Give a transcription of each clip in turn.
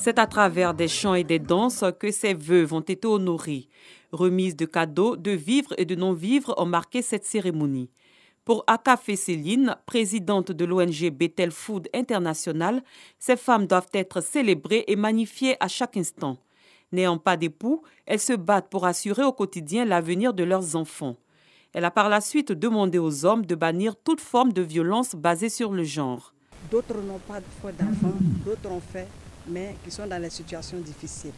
C'est à travers des chants et des danses que ces veuves ont été honorées. Remise de cadeaux, de vivres et de non-vivres ont marqué cette cérémonie. Pour Akafé Céline, présidente de l'ONG Bethel Food International, ces femmes doivent être célébrées et magnifiées à chaque instant. N'ayant pas d'époux, elles se battent pour assurer au quotidien l'avenir de leurs enfants. Elle a par la suite demandé aux hommes de bannir toute forme de violence basée sur le genre. D'autres n'ont pas d'enfants, d'autres ont fait, mais qui sont dans des situations difficiles.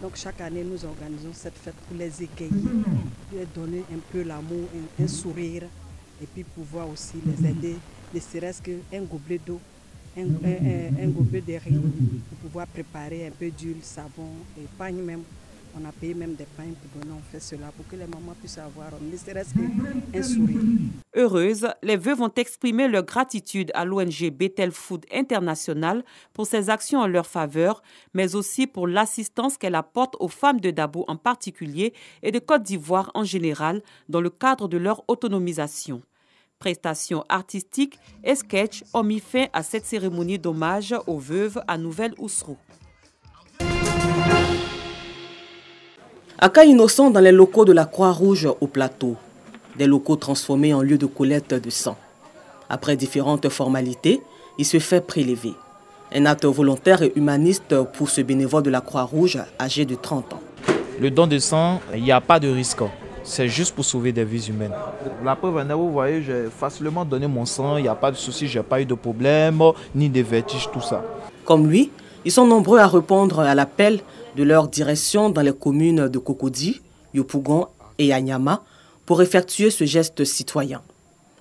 Donc chaque année, nous organisons cette fête pour les égayer, pour leur donner un peu l'amour, un sourire, et puis pouvoir aussi les aider, ne serait-ce qu'un gobelet d'eau, un gobelet de riz, pour pouvoir préparer un peu d'huile, savon et pagne même. On a payé même des pagnes pour donner, on fait cela pour que les mamans puissent avoir, ne serait-ce qu'un sourire. Heureuses, les veuves ont exprimé leur gratitude à l'ONG Bethel Food International pour ses actions en leur faveur, mais aussi pour l'assistance qu'elle apporte aux femmes de Dabo en particulier et de Côte d'Ivoire en général dans le cadre de leur autonomisation. Prestations artistiques et sketchs ont mis fin à cette cérémonie d'hommage aux veuves à Nouvelle-Oussrou. À cas innocent dans les locaux de la Croix-Rouge au Plateau, des locaux transformés en lieu de collecte de sang. Après différentes formalités, il se fait prélever. Un acte volontaire et humaniste pour ce bénévole de la Croix-Rouge âgé de 30 ans. Le don de sang, il n'y a pas de risque. C'est juste pour sauver des vies humaines. La preuve, vous voyez, j'ai facilement donné mon sang, il n'y a pas de souci, je n'ai pas eu de problème, ni de vertige, tout ça. Comme lui, ils sont nombreux à répondre à l'appel de leur direction dans les communes de Cocody, Yopougon et Anyama pour effectuer ce geste citoyen.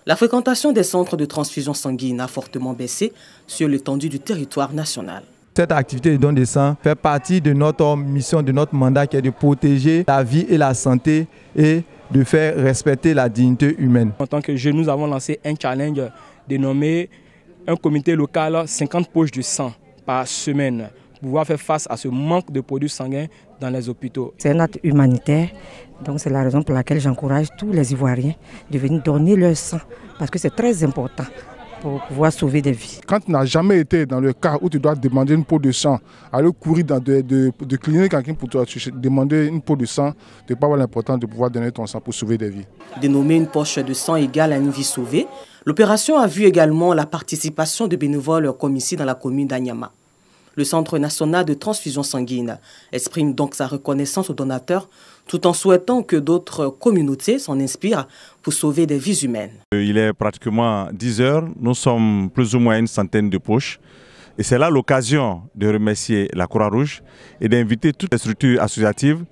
La fréquentation des centres de transfusion sanguine a fortement baissé sur l'étendue du territoire national. Cette activité de don de sang fait partie de notre mission, de notre mandat qui est de protéger la vie et la santé et de faire respecter la dignité humaine. En tant que jeunes, nous avons lancé un challenge dénommé un comité local 50 poches de sang par semaine pour pouvoir faire face à ce manque de produits sanguins dans les hôpitaux. C'est un acte humanitaire, donc c'est la raison pour laquelle j'encourage tous les Ivoiriens de venir donner leur sang parce que c'est très important pour pouvoir sauver des vies. Quand tu n'as jamais été dans le cas où tu dois demander une peau de sang, aller courir dans de clinique quelqu'un pour toi, demander une peau de sang, tu n'as pas l'importance de pouvoir donner ton sang pour sauver des vies. Dénommée une poche de sang égale à une vie sauvée, l'opération a vu également la participation de bénévoles comme ici dans la commune d'Anyama. Le Centre national de transfusion sanguine exprime donc sa reconnaissance aux donateurs tout en souhaitant que d'autres communautés s'en inspirent pour sauver des vies humaines. Il est pratiquement 10 heures, nous sommes plus ou moins une centaine de poches. Et c'est là l'occasion de remercier la Croix-Rouge et d'inviter toutes les structures associatives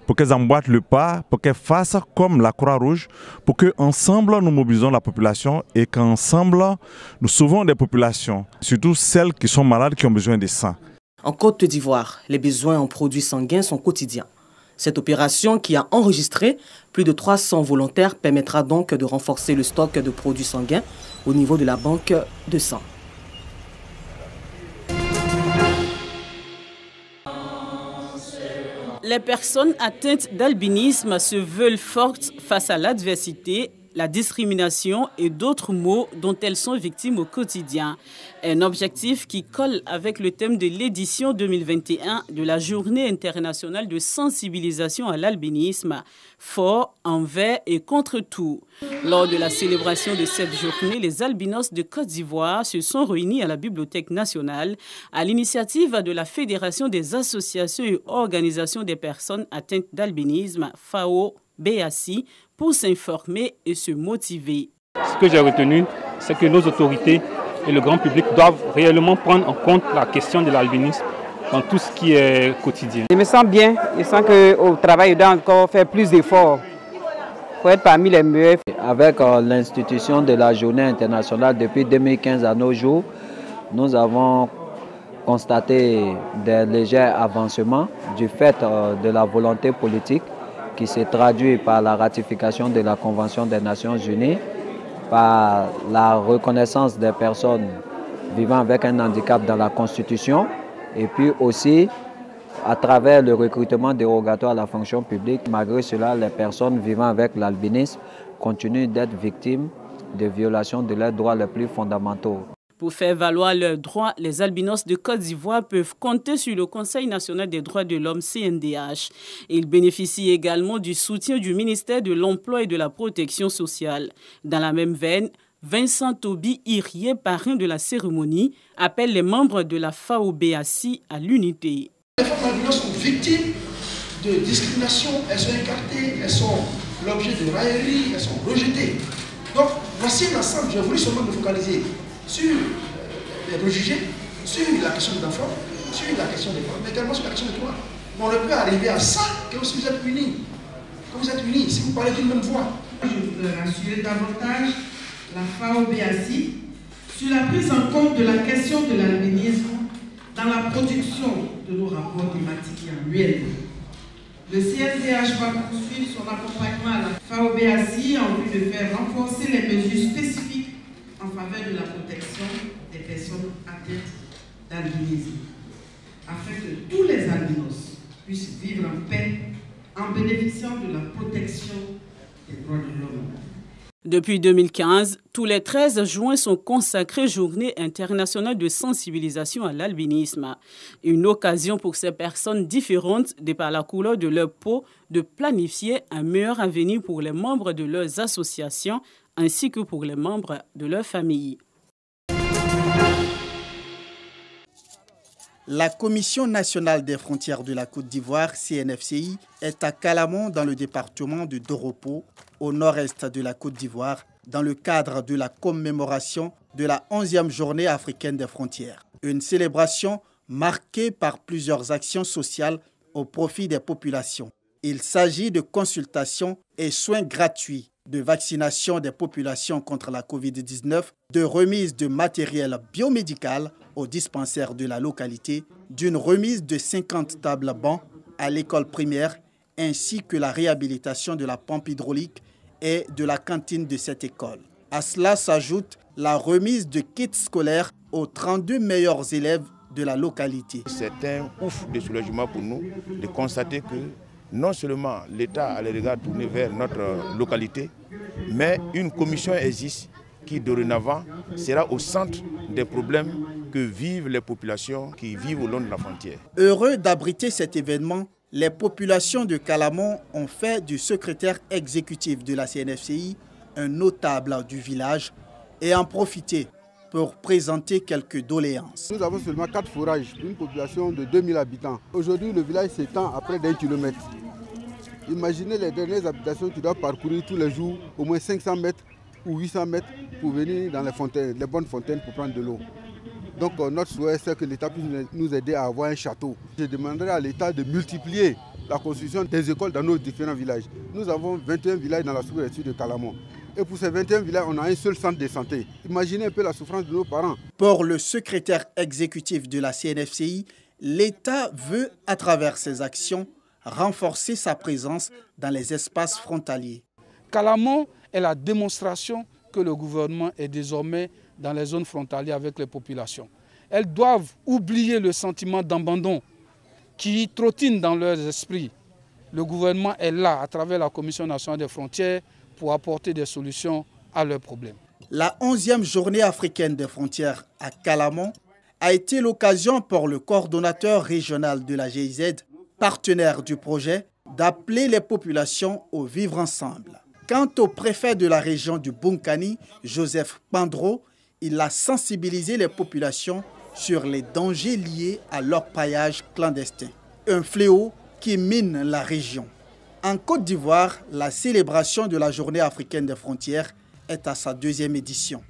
pour qu'elles emboîtent le pas, pour qu'elles fassent comme la Croix-Rouge, pour qu'ensemble nous mobilisons la population et qu'ensemble nous sauvons des populations, surtout celles qui sont malades, qui ont besoin de sang. En Côte d'Ivoire, les besoins en produits sanguins sont quotidiens. Cette opération, qui a enregistré plus de 300 volontaires, permettra donc de renforcer le stock de produits sanguins au niveau de la banque de sang. Les personnes atteintes d'albinisme se veulent fortes face à l'adversité, la discrimination et d'autres maux dont elles sont victimes au quotidien. Un objectif qui colle avec le thème de l'édition 2021 de la Journée internationale de sensibilisation à l'albinisme, fort, envers et contre tout. Lors de la célébration de cette journée, les albinos de Côte d'Ivoire se sont réunis à la Bibliothèque nationale à l'initiative de la Fédération des associations et organisations des personnes atteintes d'albinisme, FAO-BACI, pour s'informer et se motiver. Ce que j'ai retenu, c'est que nos autorités et le grand public doivent réellement prendre en compte la question de l'albinisme dans tout ce qui est quotidien. Je me sens bien, je sens qu'au travail, je dois encore faire plus d'efforts pour être parmi les meilleurs. Avec l'institution de la Journée internationale depuis 2015 à nos jours, nous avons constaté des légers avancements du fait de la volonté politique qui s'est traduit par la ratification de la Convention des Nations Unies, par la reconnaissance des personnes vivant avec un handicap dans la Constitution, et puis aussi à travers le recrutement dérogatoire à la fonction publique. Malgré cela, les personnes vivant avec l'albinisme continuent d'être victimes de violations de leurs droits les plus fondamentaux. Pour faire valoir leurs droits, les albinos de Côte d'Ivoire peuvent compter sur le Conseil national des droits de l'homme, CNDH. Ils bénéficient également du soutien du ministère de l'Emploi et de la Protection sociale. Dans la même veine, Vincent Toby Irié, parrain de la cérémonie, appelle les membres de la FAO-BACI à l'unité. Les femmes albinos sont victimes de discrimination, elles sont écartées, elles sont l'objet de railleries, elles sont rejetées. Donc voici l'ensemble, j'ai voulu seulement me focaliser sur les préjugés, sur la question de l'enfant, sur la question des femmes, mais également sur la question des droits. On ne peut arriver à ça que si vous êtes unis. Que vous êtes unis, si vous parlez d'une même voix. Je voudrais rassurer davantage la FAO-BACI sur la prise en compte de la question de l'albinisme dans la production de nos rapports thématiques annuels. Le CNDH va poursuivre son accompagnement à la FAO-BACI en vue de faire renforcer les mesures spécifiques en faveur de la protection des personnes atteintes d'albinisme, afin que tous les albinos puissent vivre en paix en bénéficiant de la protection des droits de l'homme. Depuis 2015, tous les 13 juin sont consacrés Journée internationale de sensibilisation à l'albinisme. Une occasion pour ces personnes différentes, de par la couleur de leur peau, de planifier un meilleur avenir pour les membres de leurs associations ainsi que pour les membres de leur famille. La Commission nationale des frontières de la Côte d'Ivoire, CNFCI, est à Calamon dans le département de Doropo, au nord-est de la Côte d'Ivoire, dans le cadre de la commémoration de la 11e journée africaine des frontières. Une célébration marquée par plusieurs actions sociales au profit des populations. Il s'agit de consultations et soins gratuits, de vaccination des populations contre la Covid-19, de remise de matériel biomédical aux dispensaires de la localité, d'une remise de 50 tables bancs à l'école primaire, ainsi que la réhabilitation de la pompe hydraulique et de la cantine de cette école. À cela s'ajoute la remise de kits scolaires aux 32 meilleurs élèves de la localité. C'est un ouf de soulagement pour nous de constater que non seulement l'État a les regards tournés vers notre localité, mais une commission existe qui dorénavant sera au centre des problèmes que vivent les populations qui vivent au long de la frontière. Heureux d'abriter cet événement, les populations de Calamon ont fait du secrétaire exécutif de la CNFCI un notable du village et en profité pour présenter quelques doléances. Nous avons seulement 4 forages pour une population de 2000 habitants. Aujourd'hui, le village s'étend à près d'1 kilomètre. Imaginez les dernières habitations qui doivent parcourir tous les jours au moins 500 mètres ou 800 mètres pour venir dans les fontaines, les bonnes fontaines pour prendre de l'eau. Donc notre souhait, c'est que l'État puisse nous aider à avoir un château. Je demanderai à l'État de multiplier la construction des écoles dans nos différents villages. Nous avons 21 villages dans la sous-préfecture de Calamon. Et pour ces 21 villages, on a un seul centre de santé. Imaginez un peu la souffrance de nos parents. Pour le secrétaire exécutif de la CNFCI, l'État veut, à travers ses actions, renforcer sa présence dans les espaces frontaliers. Calamon est la démonstration que le gouvernement est désormais dans les zones frontalières avec les populations. Elles doivent oublier le sentiment d'abandon qui trottine dans leurs esprits. Le gouvernement est là, à travers la Commission nationale des frontières, pour apporter des solutions à leurs problèmes. La 11e journée africaine des frontières à Calamon a été l'occasion pour le coordonnateur régional de la GIZ, partenaire du projet, d'appeler les populations au vivre ensemble. Quant au préfet de la région du Bunkani, Joseph Pandro, il a sensibilisé les populations sur les dangers liés à l'orpaillage clandestin, un fléau qui mine la région. En Côte d'Ivoire, la célébration de la Journée africaine des frontières est à sa 2e édition.